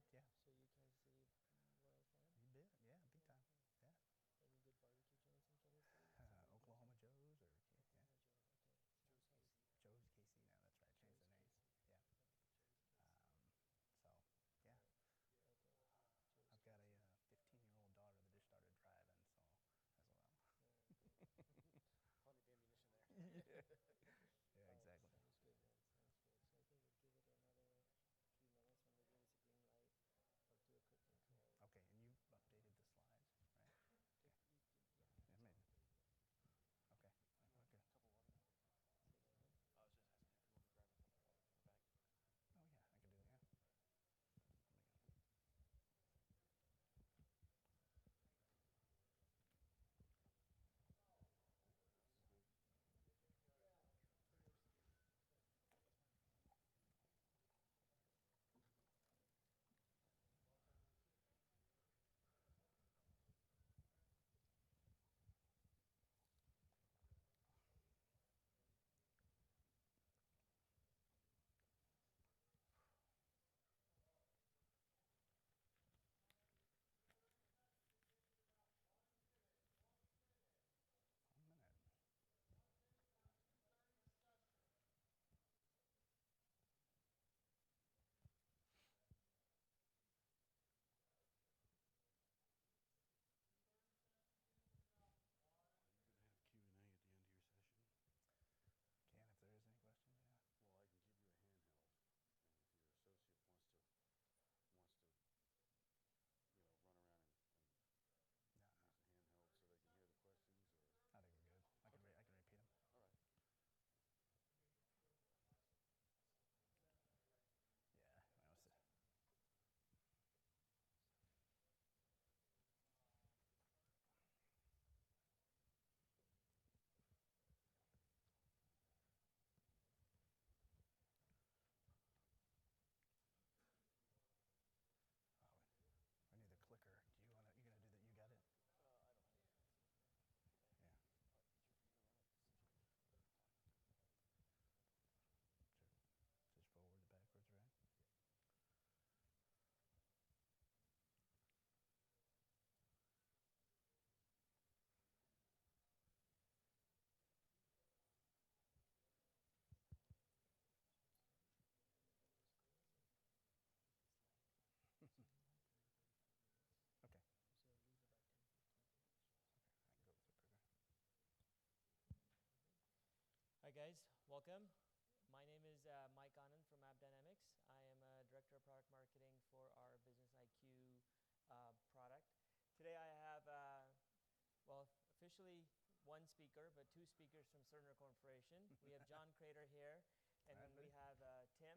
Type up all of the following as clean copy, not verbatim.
good, yeah. So you Kansas City Royals fan? You bet, yeah, big time, yeah. Any good barbecue joints in Kansas City? Oklahoma Joe's or Oklahoma Joe's, okay. Joe's KC. Joe's KC now, that's right, changed the name. KC. Yeah. Joe's KC. So, yeah. Right. Okay. Joe's I've got a KC. 15-year-old daughter that just started driving, so as well. Plenty of ammunition there. Yeah, exactly. Sounds good, man. Sounds good. So I think we'll give it another few minutes when they give us a green light. I'll do a quick intro. Okay, and you updated the slides, right? Okay. Yeah, maybe. Okay. Okay. A couple water. Say that again. I was just asking if you want me to grab a couple water from the back. Oh yeah, I can do that. Q&A at the end of your session. Can, if there is any questions, yeah. Well, I can give you a handheld, and if your associate wants to, run around and use the handheld so they can hear the questions, or I think we're good. I can repeat them. all right. Yeah, I was. I need the clicker. Do you wanna? You gonna do that? You got it? I don't have it. Yeah. Easier for you to run it since you're talking. Sure. Just forward to backwards, right? Yeah. Okay. So leave about 10, 15 for questions. Okay, I can go with it quicker. Hi guys, welcome. My name is Mike Anand from AppDynamics. I am a Director of Product Marketing for our Business IQ product. Today I have, officially one speaker, but two speakers from Cerner Corporation. We have John Crater here, and then we have Tim.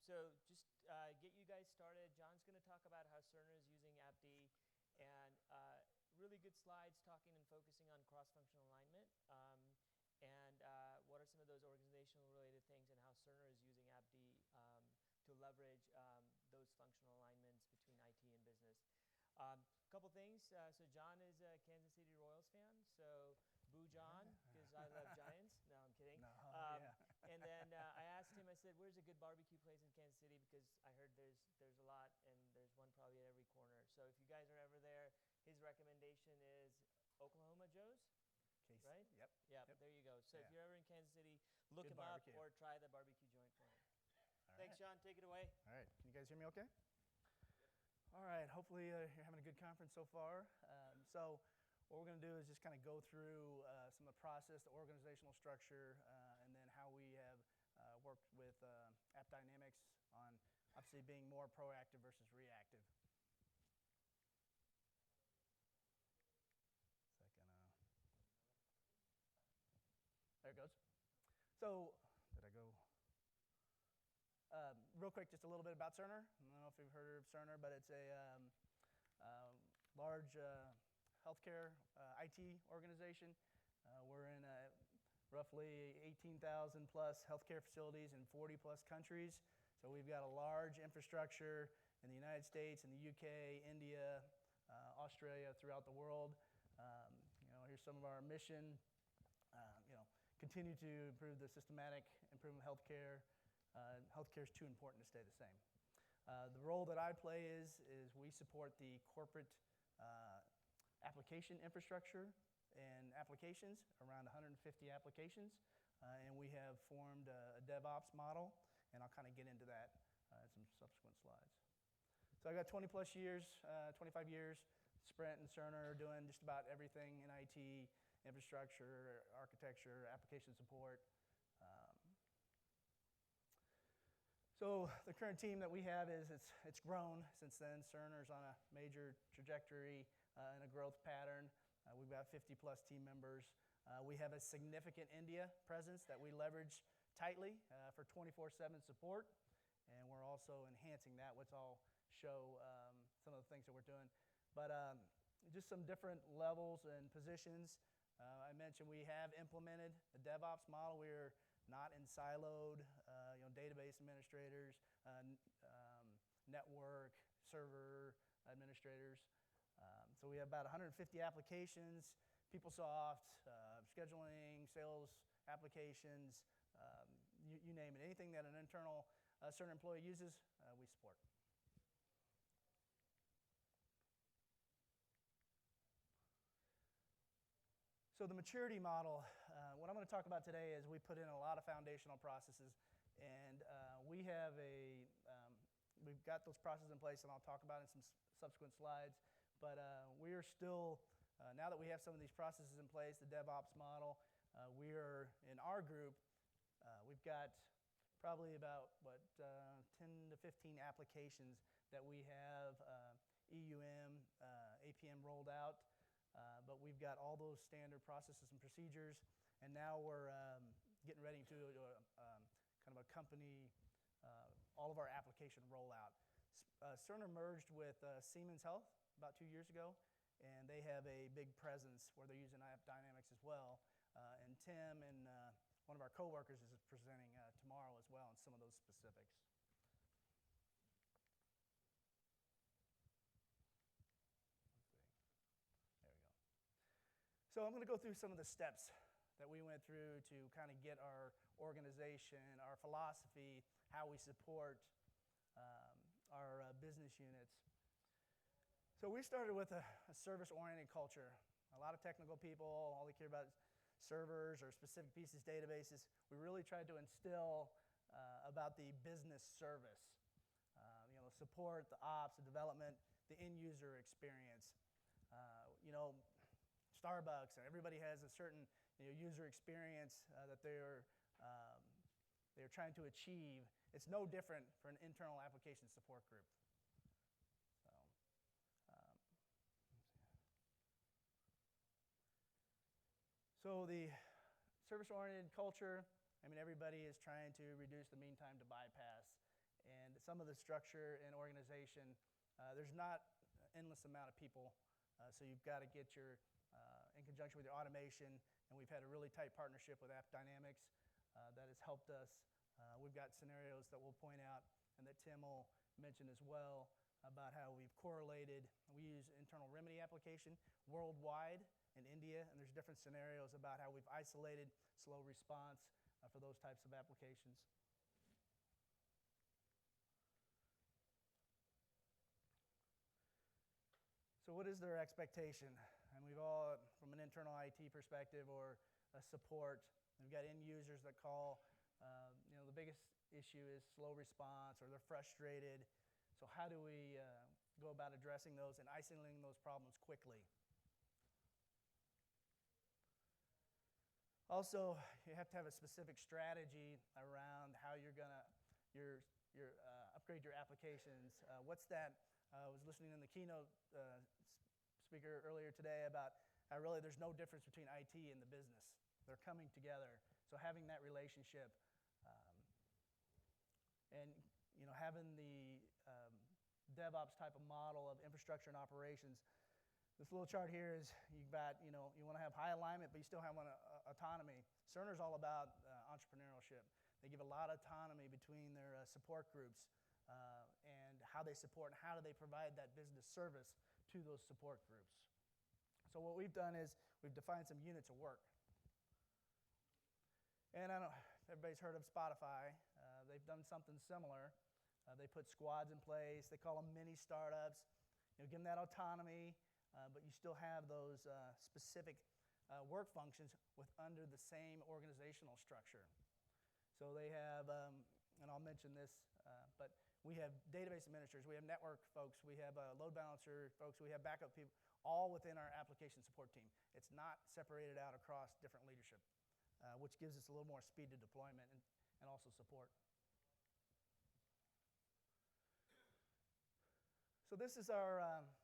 So just get you guys started. John's going to talk about how Cerner is using AppD, and really good slides talking and focusing on cross-functional alignment, and what are some of those organizational related things, and how Cerner is using AppD to leverage those functional alignments between IT and business. Couple things. So John is a Kansas City Royals fan, so boo John, because I love Giants. No, I'm kidding. And then I asked him, I said, where's a good barbecue place in Kansas City? Because I heard there's a lot, and there's one probably at every corner. So if you guys are ever there, his recommendation is Oklahoma Joe's. Case. Right? Yep. There you go. So if you're ever in Kansas City, look Good him barbecue. up or try the barbecue joint for him. All Thanks, right. John. Take it away. All right. Can you guys hear me okay? All right. Hopefully you're having a good conference so far. So what we're going to do is just kind of go through some of the process, the organizational structure, and then how we have worked with AppDynamics on obviously being more proactive versus reactive. Second. There it goes. So, did I go? Real quick, just a little bit about Cerner. I don't know if you've heard of Cerner, but it's a large healthcare IT organization. We're in roughly 18,000 plus healthcare facilities in 40 plus countries. So we've got a large infrastructure in the United States, in the UK, India, Australia, throughout the world. Here's some of our mission. Continue to improve the systematic improvement of healthcare. Healthcare is too important to stay the same. The role that I play is we support the corporate application infrastructure and applications, around 150 applications, and we have formed a DevOps model, and I'll kind of get into that in some subsequent slides. So I got 20 plus years, 25 years, Sprint and Cerner doing just about everything in IT, infrastructure, architecture, application support. So the current team that we have it's grown since then. Cerner's on a major trajectory and a growth pattern. We've got 50 plus team members. We have a significant India presence that we leverage tightly for 24/7 support, and we're also enhancing that, which I'll show some of the things that we're doing. But just some different levels and positions. I mentioned we have implemented a DevOps model. We're not in siloed, database administrators, network, server administrators. So we have about 150 applications, PeopleSoft, scheduling, sales applications, you name it. Anything that an internal Cerner employee uses, we support. So the maturity model, what I'm going to talk about today is we put in a lot of foundational processes, and we've got those processes in place, and I'll talk about it in some subsequent slides. But we are still, now that we have some of these processes in place, the DevOps model, we are in our group, we've got probably about 10 to 15 applications that we have EUM, APM rolled out. But we've got all those standard processes and procedures, and now we're getting ready to kind of accompany all of our application rollout. Cerner merged with Siemens Health about 2 years ago, and they have a big presence where they're using AppDynamics as well. And Tim and one of our coworkers is presenting tomorrow as well on some of those specifics. So I'm going to go through some of the steps that we went through to kind of get our organization, our philosophy, how we support our business units. So we started with a service-oriented culture. A lot of technical people, all they care about is servers or specific pieces, databases. We really tried to instill about the business service, support, the ops, the development, the end-user experience. Starbucks, everybody has a certain user experience that they're trying to achieve. It's no different for an internal application support group. So the service-oriented culture, everybody is trying to reduce the mean time to bypass. And some of the structure and organization, there's not an endless amount of people, so you've got to get in conjunction with your automation, and we've had a really tight partnership with AppDynamics that has helped us. We've got scenarios that we'll point out and that Tim will mention as well about how we've correlated. We use internal remedy application worldwide in India, and there's different scenarios about how we've isolated slow response for those types of applications. So what is their expectation? And we've all, from an internal IT perspective or a support, we've got end users that call. The biggest issue is slow response, or they're frustrated. So how do we go about addressing those and isolating those problems quickly? Also, you have to have a specific strategy around how you're going to upgrade your applications. What's that? I was listening in the keynote speaker earlier today about how really there's no difference between IT and the business. They're coming together. So having that relationship and having the DevOps type of model of infrastructure and operations. This little chart here is you've got, you want to have high alignment, but you still have autonomy. Cerner's all about entrepreneurship. They give a lot of autonomy between their support groups and how they support and how do they provide that business service to those support groups. So what we've done is we've defined some units of work. And I don't know, everybody's heard of Spotify. They've done something similar. They put squads in place. They call them mini startups. Give them that autonomy, but you still have those specific work functions under the same organizational structure. So they have, and I'll mention this, but we have database administrators, we have network folks, we have load balancer folks, we have backup people, all within our application support team. It's not separated out across different leadership, which gives us a little more speed to deployment and also support. So this is our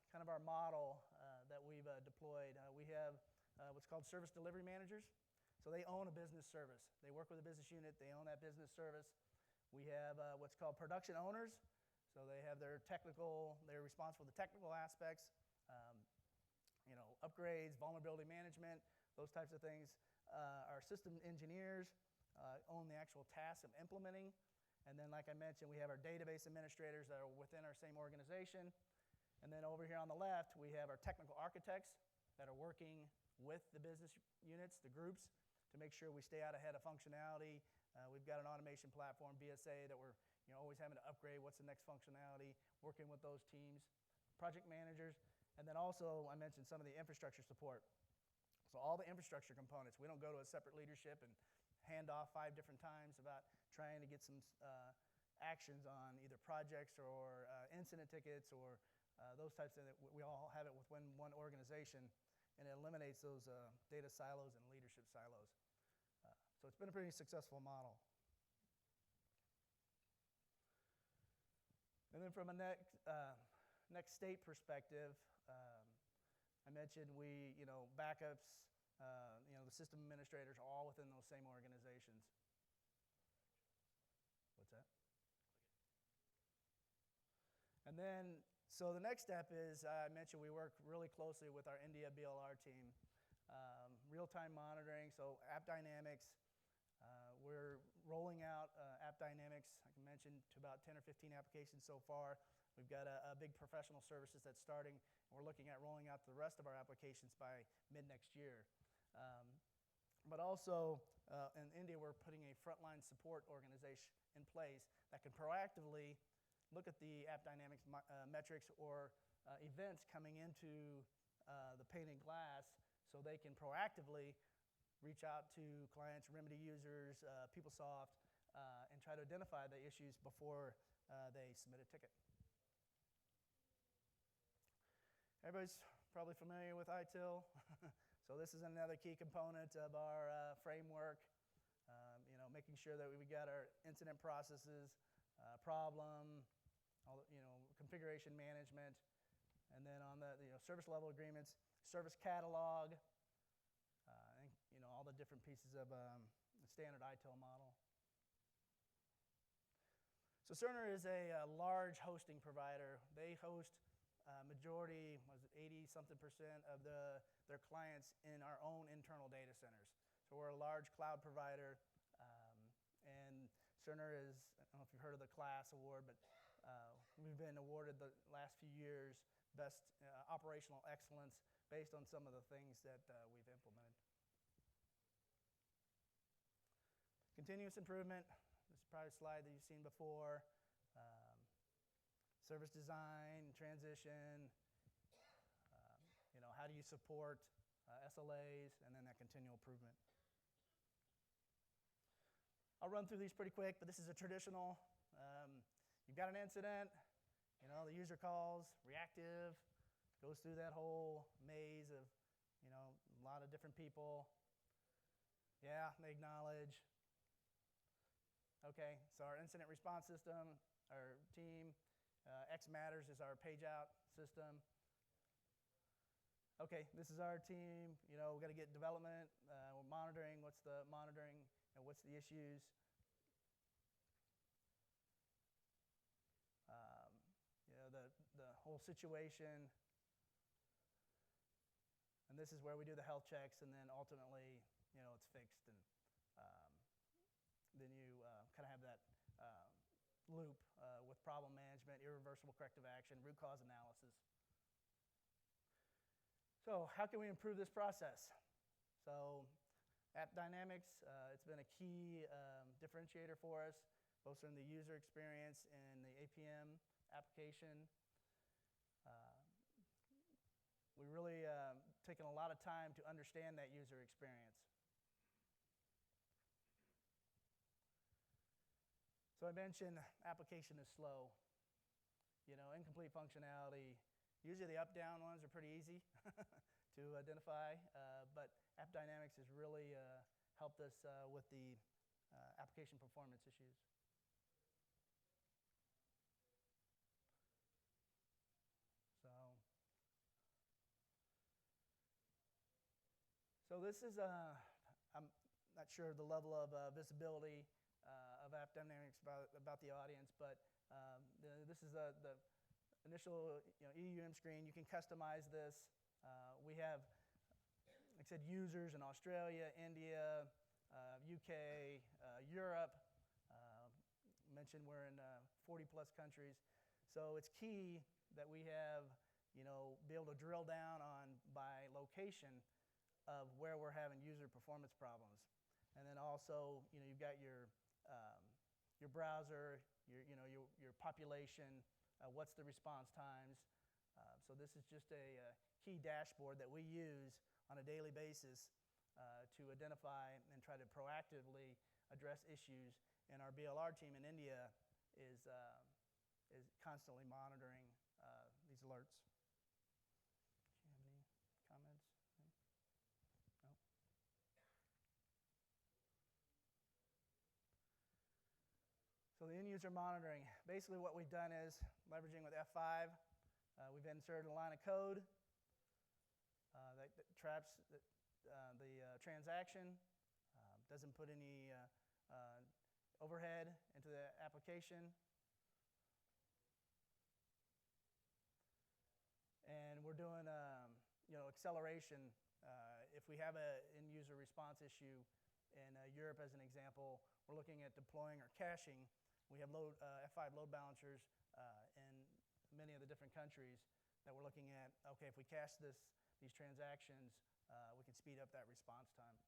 kind of our model that we've deployed. We have what's called service delivery managers. So they own a business service. They work with a business unit. They own that business service. We have what's called production owners. So they have their technical, they're responsible for the technical aspects, upgrades, vulnerability management, those types of things. Our system engineers own the actual task of implementing. And then, like I mentioned, we have our database administrators that are within our same organization. And then over here on the left, we have our technical architects that are working with the business units, the groups, to make sure we stay out ahead of functionality. We've got an automation platform, BSA, that we're always having to upgrade. What's the next functionality? Working with those teams. Project managers. And then also, I mentioned some of the infrastructure support. So all the infrastructure components, we don't go to a separate leadership and hand off 5 different times about trying to get some actions on either projects or incident tickets or those types of things. We all have it within one organization, and it eliminates those data silos and leadership silos. So it's been a pretty successful model. And then from a next state perspective, I mentioned backups, the system administrators are all within those same organizations. What's that? And then, so the next step is, I mentioned we work really closely with our India BLR team. Real-time monitoring, so AppDynamics. We're rolling out AppDynamics, like I mentioned, to about 10 or 15 applications so far. We've got a big professional services that's starting, and we're looking at rolling out the rest of our applications by mid-next year. But also, in India, we're putting a frontline support organization in place that can proactively look at the AppDynamics metrics or events coming into the painted glass so they can proactively reach out to clients, remedy users, PeopleSoft, and try to identify the issues before they submit a ticket. Everybody's probably familiar with ITIL. So this is another key component of our framework, making sure that we got our incident processes, problem, configuration management, and then on the service level agreements, service catalog, and all the different pieces of the standard ITIL model. So Cerner is a large hosting provider. They host majority, 80-something% of their clients in our own internal data centers. So we're a large cloud provider, and Cerner is, I don't know if you've heard of the KLAS award, but we've been awarded the last few years best operational excellence based on some of the things that we've implemented. Continuous improvement. This is probably a slide that you've seen before. Service design, transition, how do you support SLAs, and then that continual improvement. I'll run through these pretty quick, but this is a traditional. You've got an incident, the user calls, reactive, goes through that whole maze of, a lot of different people. Yeah, they acknowledge. Okay, so our incident response system, our team, X Matters is our page out system. Okay, this is our team. We've got to get development. We're monitoring. What's the monitoring and what's the issues? The whole situation. And this is where we do the health checks, and then ultimately, it's fixed, and then you kind of have that loop with problem management, irreversible corrective action, root cause analysis. So how can we improve this process? So AppDynamics, it's been a key differentiator for us. both in the user experience and the APM application. We really taken a lot of time to understand that user experience. So I mentioned application is slow. You know, incomplete functionality. Usually the up-down ones are pretty easy to identify, but AppDynamics has really helped us with the application performance issues. So this is, I'm not sure the level of visibility of AppDynamics about the audience, but this is the initial EUM screen. You can customize this. We have, like I said, users in Australia, India, UK, Europe. Mentioned we're in 40 plus countries. So it's key that we have, be able to drill down on by location of where we're having user performance problems. And then also, you've got your browser, your population, what's the response times. So this is just a key dashboard that we use on a daily basis to identify and try to proactively address issues. And our BLR team in India is constantly monitoring these alerts. Do you have any comments? No? So the end user monitoring, basically what we've done is leveraging with F5, we've inserted a line of code that traps the transaction, doesn't put any overhead into the application. And we're doing acceleration. If we have an end user response issue in Europe, as an example, we're looking at deploying or caching. We have F5 load balancers in many of the different countries that we're looking at. Okay, if we cache these transactions, we can speed up that response time.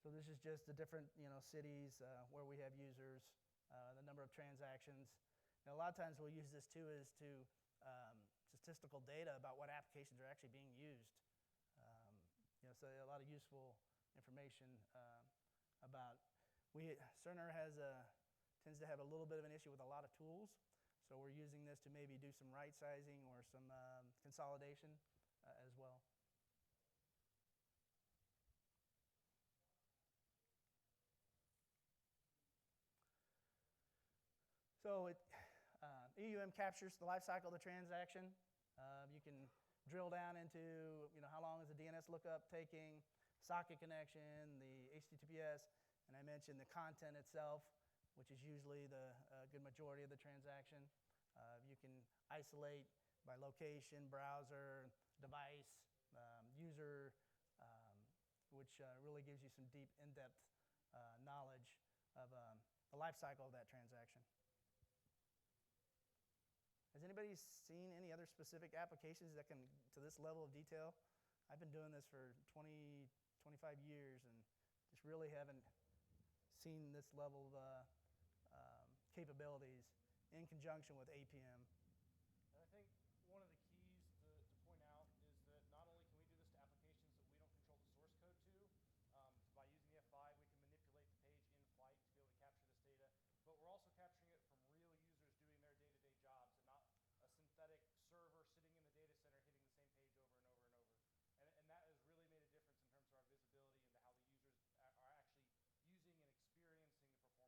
So this is just the different cities where we have users, the number of transactions. Now, a lot of times we'll use this too as to statistical data about what applications are actually being used. So a lot of useful information about. Cerner tends to have a little bit of an issue with a lot of tools. So we're using this to maybe do some right sizing or some consolidation as well. So EUM captures the life cycle of the transaction. You can drill down into how long is the DNS lookup taking, socket connection, the HTTPS, and I mentioned the content itself, which is usually the good majority of the transaction. You can isolate by location, browser, device, user, which really gives you some deep, in-depth knowledge of the life cycle of that transaction. Has anybody seen any other specific applications that can to this level of detail? I've been doing this for 20, 25 years and just really haven't seen this level of capabilities in conjunction with APM. And I think one of the keys to point out is that not only can we do this to applications that we don't control the source code to, by using the F5 we can manipulate the page in flight to be able to capture this data, but we're also capturing it from real users doing their day-to-day jobs and not a synthetic server sitting in the data center hitting the same page over and over and over. And that has really made a difference in terms of our visibility into how the users are actually using and experiencing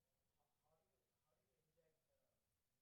the performance of the system. How do you inject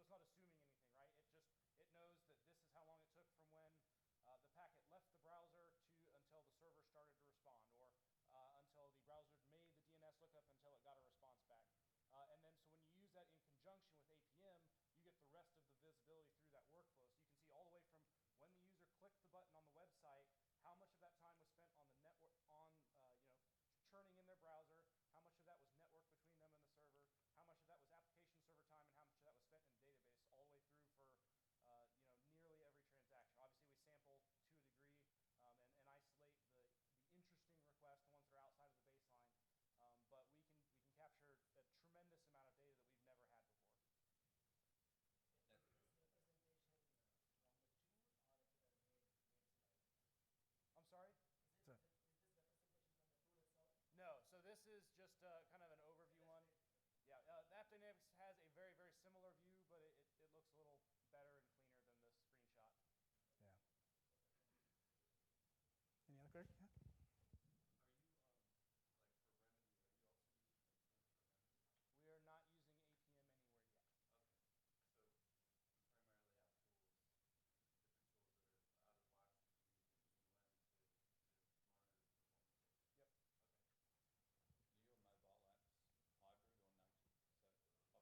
it's not assuming anything, right? It knows that this is how long it took from when the packet left the browser to until the server started to respond, or until the browser made the DNS lookup until it got a response back. And then so when you use that in conjunction with APM, you get the rest of the visibility through that workflow. So you can see all the way from when the user clicked the button on the website, how much of that time was spent on the network, churning in their browser, how much of that was network between them and the server, how much of that was application server time, and how much of that was spent in the database, all the way through for nearly every transaction. Obviously, we sample to a degree and isolate the interesting requests, the ones that are outside of the baseline, but we can capture a tremendous amount of data that we've never had before. Is this representation from the tool, or is it a made slide? I'm sorry? Is this representation from the tool itself? No, so this is just kind of an overview one. Yeah, the AppDynamics has a very, very similar view, but it looks a little better and cleaner than the screenshot. Yeah. Any other questions? Yeah. Are you, like for remedy, are you also using APM for remedy? We are not using APM anywhere yet. Okay. So you primarily have tools, different tools that are out of the box that you're using EUM to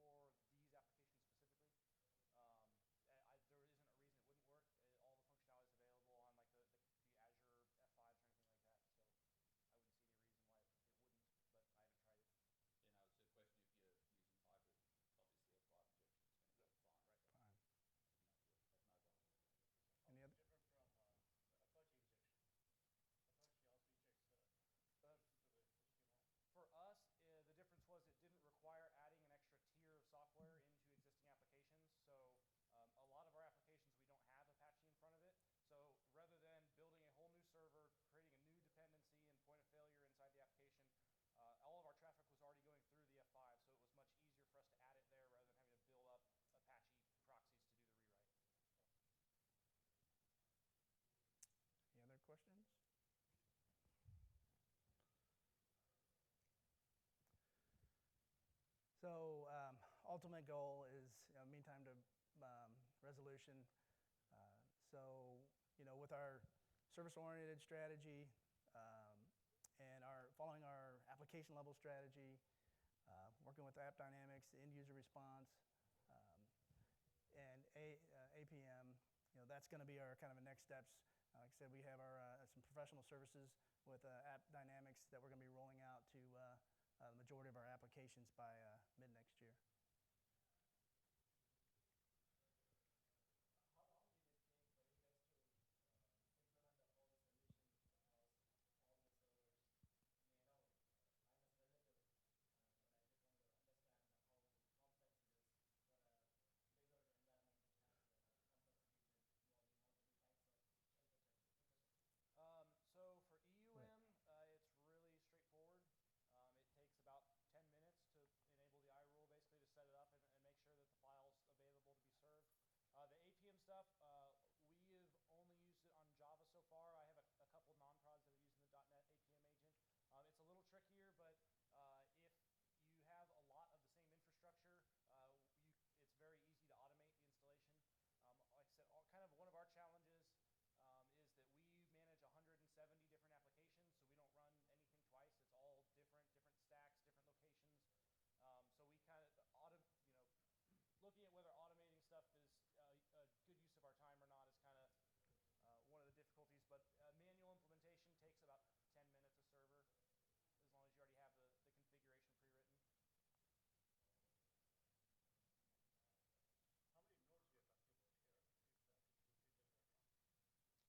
monitor the performance of. Yep. Okay. Are your mobile apps hybrid or native? So obviously your F5 injection would work for a hybrid application. We are all on-prem right now for these applications specifically. There isn't a reason it wouldn't work. All the functionality is available on like the Azure F5s or anything like that. So I wouldn't see any reason why it wouldn't, but I haven't tried it. You know, it's a question if you're using hybrid, obviously F5 injection is going to work fine. Right. So Fine. I didn't know if you had mobile. Any other? Different from Apache injection. Apache also injects into the HTML. For us, the difference was it didn't require adding an extra tier of software into existing applications. So a lot of our applications, we don't have Apache in front of it. So rather than building a whole new server, creating a new dependency and point of failure inside the application, all of our traffic was already going through the F5, so it was much easier for us to add it there rather than having to build up Apache proxies to do the rewrite. Any other questions? So ultimate goal is mean time to resolution. So with our service-oriented strategy and following our application level strategy, working with AppDynamics, the end user response, and APM, that's going to be our kind of next steps. Like I said, we have our some professional services with AppDynamics that we're going to be rolling out to the majority of our applications by mid next year. How long did it take for you guys to implement the whole solution across all the servers? I mean, I know time is relative, but I just wanted to understand how complex it is for a bigger environment which has complexities involving multiple types of infrastructure. So for EUM, it's really straightforward. It takes about 10 minutes to enable the iRule, basically to set it up and make sure that the file's available to be served. The APM stuff, we have only used it on Java so far. I have a couple non-prods that are using the .NET APM agent. It's a little trickier, but if you have a lot of the same infrastructure, it's very easy to automate the installation. Like I said, kind of one of our challenges is that we manage 170 different applications, so we don't run anything twice. It's all different stacks, different locations. So we kind of, looking at whether automating stuff is a good use of our time or not is kind of one of the difficulties. But manual implementation takes about 10 minutes a server, as long as you already have the configuration pre-written.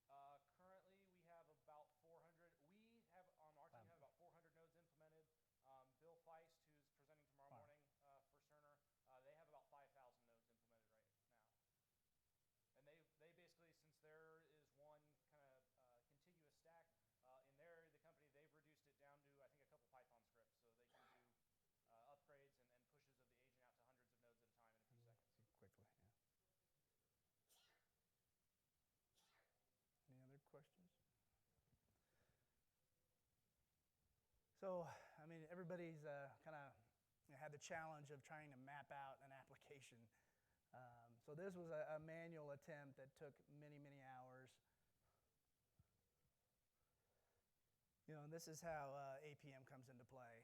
How many nodes we are talking about here, if you configure that one? Currently, we have about 400. We have, on our team, have about 400 nodes implemented. Bill Feist, who's presenting tomorrow morning for Cerner, they have about 5,000 nodes implemented right now. And they basically, since there is one kind of continuous So, I mean, everybody's kind of had the challenge of trying to map out an application. So this was a manual attempt that took many, many hours. You know, and this is how APM comes into play.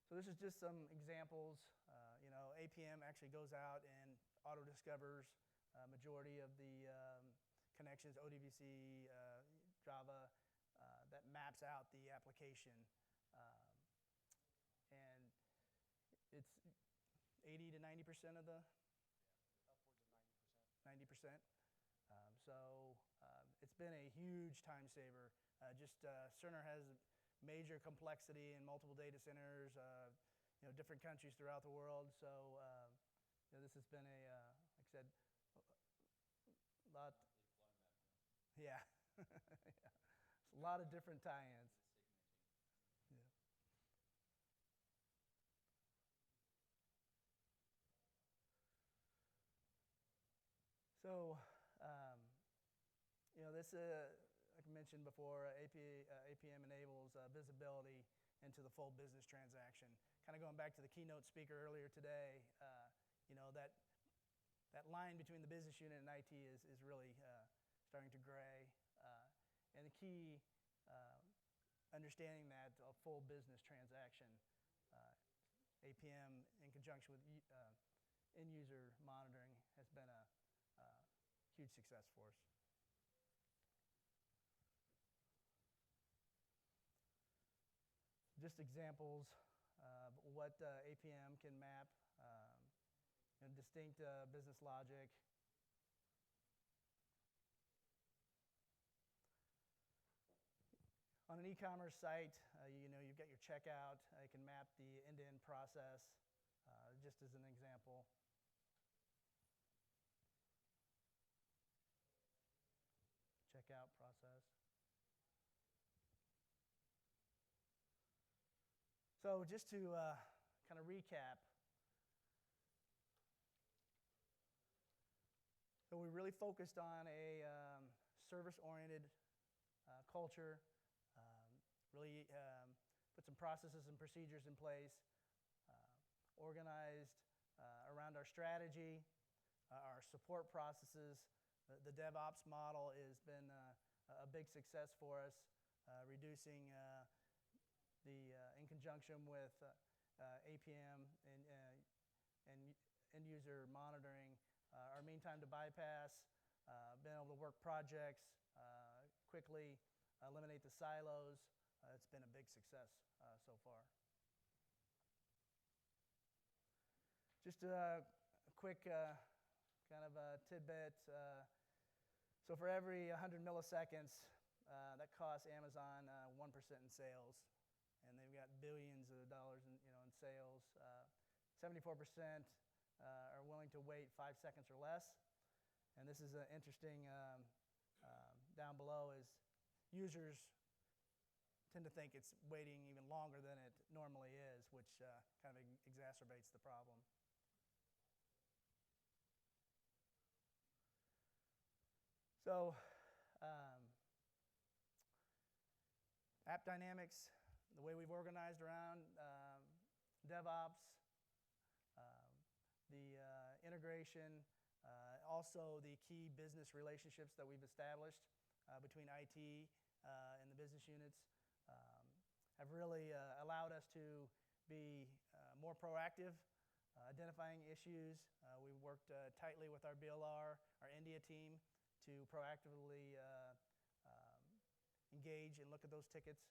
So this is just some examples. You know, APM actually goes out and auto-discovers majority of the connections, ODBC, Java, that maps out the application. And it's 80 to 90% of the? Upwards of 90%. 90%. It's been a huge time saver. Cerner has major complexity in multiple data centers, you know, different countries throughout the world. So you know, this has been like I said, a lot. Yeah. Yeah. It's a lot of different tie-ins. Yeah. So, you know, this, like I mentioned before, APM enables visibility into the full business transaction. Kind of going back to the keynote speaker earlier today, you know, that line between the business unit and IT is really starting to gray. And the key, understanding that a full business transaction, APM in conjunction with end user monitoring has been a huge success for us. Just examples of what APM can map, you know, distinct business logic. On an e-commerce site, you know, you've got your checkout. You can map the end-to-end process, just as an example. Checkout process. So just to kind of recap, so we really focused on a service-oriented culture, really put some processes and procedures in place, organized around our strategy, our support processes. The DevOps model has been a big success for us, reducing in conjunction with APM and end user monitoring, our mean time to bypass, being able to work projects quickly, eliminate the silos. It's been a big success so far. Just a quick kind of a tidbit. So for every 100 milliseconds, that costs Amazon 1% in sales, and they've got billions of dollars in sales. 74% are willing to wait 5 seconds or less, and this is interesting. Down below is users tend to think it's waiting even longer than it normally is, which kind of exacerbates the problem. So, AppDynamics, the way we've organized around DevOps, the integration, also the key business relationships that we've established between IT and the business units have really allowed us to be more proactive, identifying issues. We worked tightly with our BLR, our India team, to proactively engage and look at those tickets.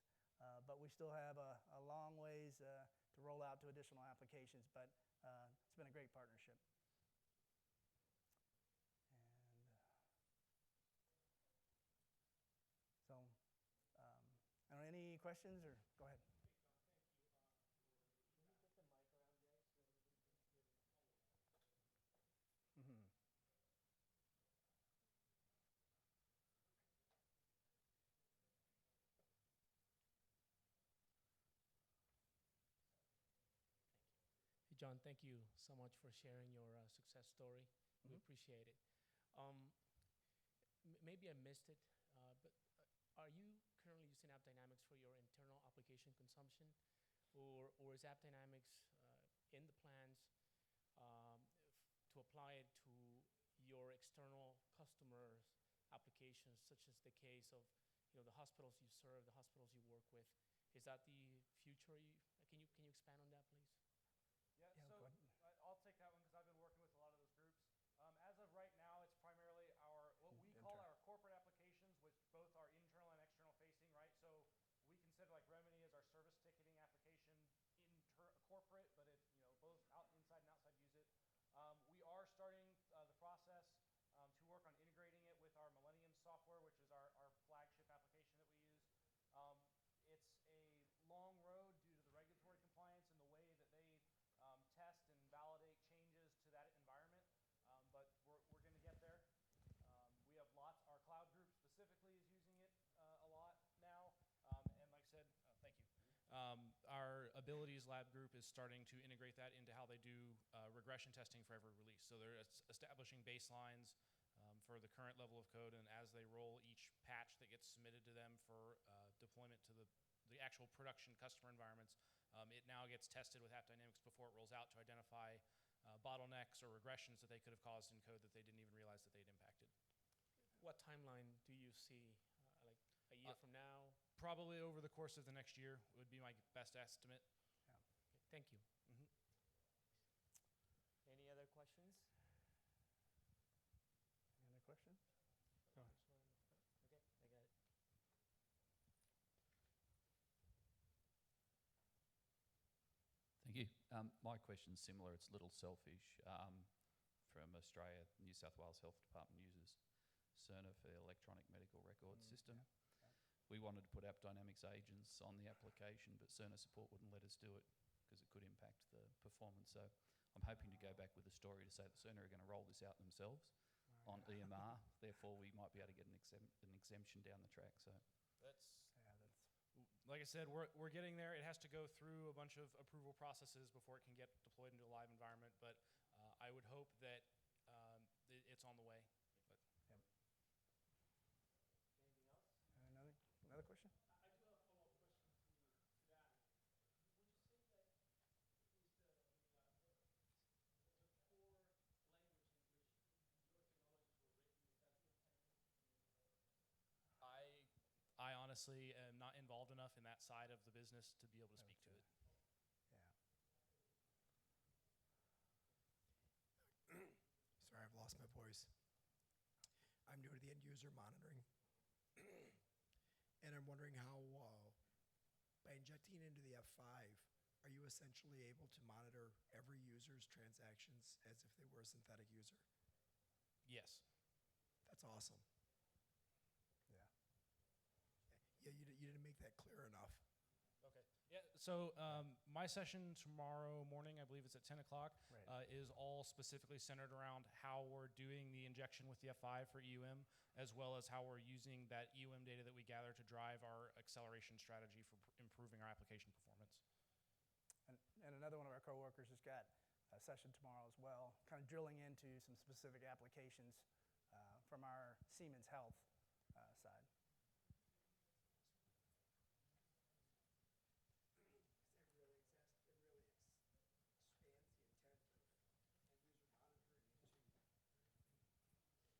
But we still have a long ways to roll out to additional applications, but it's been a great partnership. And so, I don't know, any questions, or go ahead. Can you get the mic around, Jay, so everybody can hear you? Mm-hmm. Hey, John, thank you so much for sharing your success story. We appreciate it. Maybe I missed it, but are you currently using AppDynamics for your internal application consumption, or is AppDynamics in the plans to apply it to your external customers' applications, such as the case of the hospitals you serve, the hospitals you work with? Is that the future? Can you expand on that, please? Yeah, Yeah, so go ahead. I'll take that one because I've been working with a lot of those groups. As of right now, it's primarily what we call Internal. our corporate applications, which both are internal and external facing, right? So we consider like Remedy as our service ticketing application corporate, but it both inside and outside use it. We are starting the process to work on integrating it with our Millennium software, which is our flagship application that we use. It's a long road due to the regulatory compliance and the way that they test and validate changes to that environment, but we're going to get there. We have our cloud group specifically is using it a lot now, and like I said, thank you. Our Abilities Lab group is starting to integrate that into how they do regression testing for every release. So they're establishing baselines for the current level of code, and as they roll each patch that gets submitted to them for deployment to the actual production customer environments, it now gets tested with AppDynamics before it rolls out to identify bottlenecks or regressions that they could have caused in code that they didn't even realize that they'd impacted. What timeline do you see? Like a year from now? Probably over the course of the next year would be my best estimate. Yeah. Okay, thank you. Mm-hmm. Any other questions? Any other questions? Go ahead. Okay, I got it. Thank you. My question's similar. It's a little selfish. From Australia, New South Wales Health Department uses Cerner for the electronic medical record system. Yeah. We wanted to put AppDynamics agents on the application, but Cerner support wouldn't let us do it because it could impact the performance. So I'm hoping to go back with a story to say that Cerner are going to roll this out themselves on EMR. Therefore, we might be able to get an exemption down the track. So That's Yeah, like I said, we're getting there. It has to go through a bunch of approval processes before it can get deployed into a live environment. But I would hope that it's on the way. But Anything else? another question? I do have a follow-up question to that. Would you say that is the core language in which your technologies were written, is that the impediment? I honestly am not involved enough in that side of the business to be able to speak to it. Yeah. Sorry, I've lost my voice. I'm new to the end user monitoring. And I'm wondering how, by injecting into the F5, are you essentially able to monitor every user's transactions as if they were a synthetic user? Yes. That's awesome. Yeah. Yeah, you didn't make that clear enough. Okay. Yeah. So my session tomorrow morning, I believe it's at 10 o'clock, Right. is all specifically centered around how we're doing the injection with the F5 for EUM, as well as how we're using that EUM data that we gather to drive our acceleration strategy for improving our application performance. And another one of our coworkers has got a session tomorrow as well, kind of drilling into some specific applications from our Siemens Health side. It really expands the intent of end user monitoring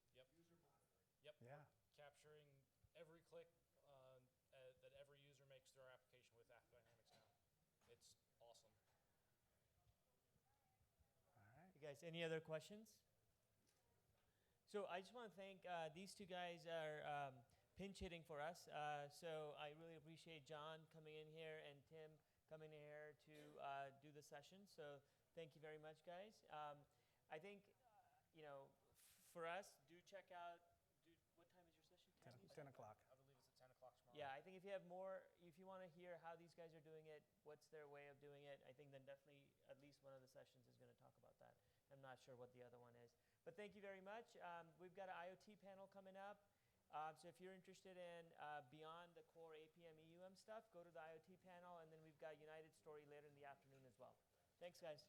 into Yep. user monitoring. Yep. Yeah. Capturing every click that every user makes through our application with AppDynamics now. It's awesome. All right. You guys, any other questions? So I just want to thank these two guys are pinch hitting for us. So I really appreciate John coming in here and Tim coming in here to do the session. So thank you very much, guys. I think, for us, do check out, what time is your session? 10 o'clock. I believe it's at 10 o'clock tomorrow. Yeah, I think if you have more, if you want to hear how these guys are doing it, what's their way of doing it, I think then definitely at least one of the sessions is going to talk about that. I'm not sure what the other one is. But thank you very much. We've got an IoT panel coming up. So if you're interested in beyond the core APM EUM stuff, go to the IoT panel, and then we've got United Story later in the afternoon as well. Thanks, guys.